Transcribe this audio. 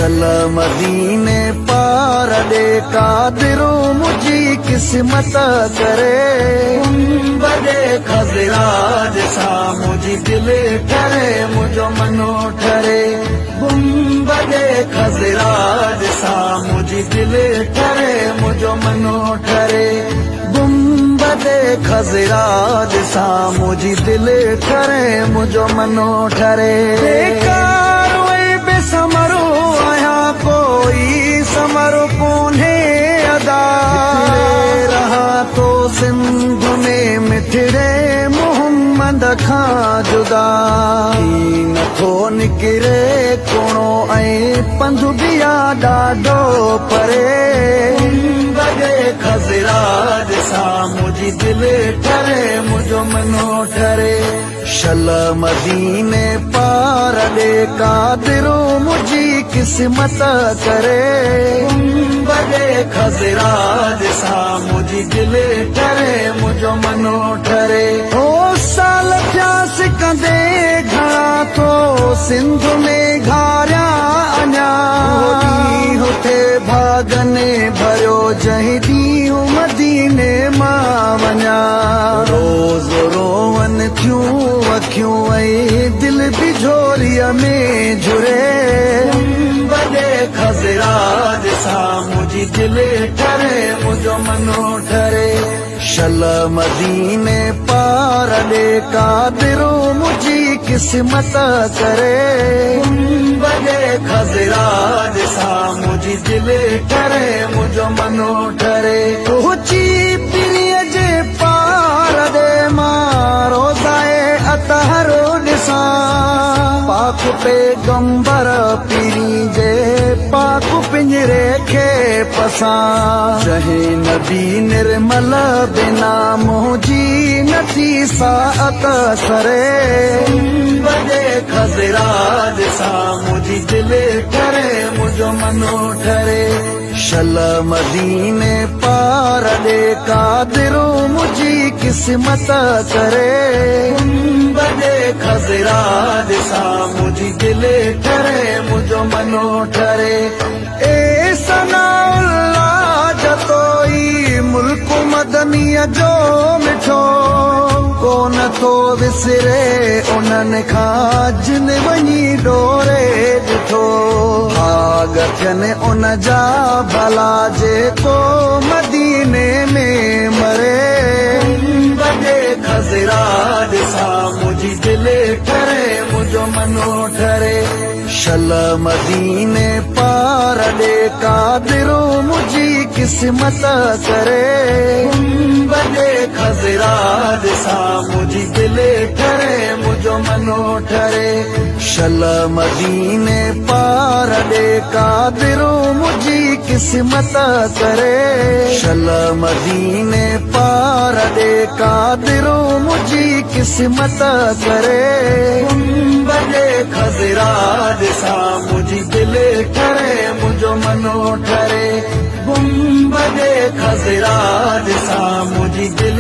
शल मदीने पार ॾे कादिरो मुझी किस्मत करे बड़े खज़राज सा मुझी दिल ठरे मुझो मनो ठरे बड़े खज़राज सा मुझी दिल ठरे मुझो मनो ठरे बड़े खज़राज सा मुझी दिल ठरे मुझो मनो ठरे बेकार वही बेसमरो आया कोई समरो कोने अदा रहा तो सिंध में मिठड़े मोहम्मद खां जुदा नथो निकिरे कोणो ऐं पंध बिया ॾाढो परे बड़े खज़राज सा मुझी दिल ठरे मुझो मनो ठरे शल मदीने पार ॾे कादिरो मुझी किस्मत करे बड़े खज़राज सा मुझी दिल ठरे मुझो मनो ठरे ओ साल थिया सिकंदे घणा तो सिंध में घारिया अञा हुते भागने भरियो जंहिं ॾींहुं मदीने मां वञा रोज़ रोवन थियूं अखियूं ऐं दिल बि झोरीअ में झुरे बड़े खज़राज सा मुझी दिल ठरे मुझो मनो ठरे शल मदीने पार ॾे कादिरो मुझी किस्मत करे बड़े खज़राज सा मुझी दिल ठरे मुझो मनो ठरे ऊंची पीरीअ जे पार ॾे मां रोज़ाए अतहरो ॾिसां पाक पैगंबर पीरी जे पाक पिंजरे खे पसां चहे नबी निर्मल बिना मुझी नथी साअत सरे बड़े खज़राज सा मुझी दिल ठरे मुझो मनो ठरे शल मदीने पार ॾे कादिरो मुझी किस्मत करे बड़े खज़राज सा मुझी दिल ठरे मुझो मनो ठरे ए सनाउल्लाह जतोई मुल्क मदनीअ जो मिठो कोन थो विसरे उन्हनि खां जिन वञी डोरे ॾिठो भाग थियनि उन जा भला जेको मदीने में मरे बड़े खज़राज सा मुझी दिल ठरे मुझो मनो ठरे शल मदीने पार ॾे कादिरो मुझी किस्मत करे बड़े खज़राज सा मुझी दिल ठरे मुझो मनो ठरे शल मदीने पार ॾे कादिरो मुझी किस्मत करे शल मदीने पार ॾे कादिरो मुझी किस्मत करे बड़े खज़राज सा मुझी दिल ठरे मुझो मनो ठरे बड़े खज़राज सा मुझी दिल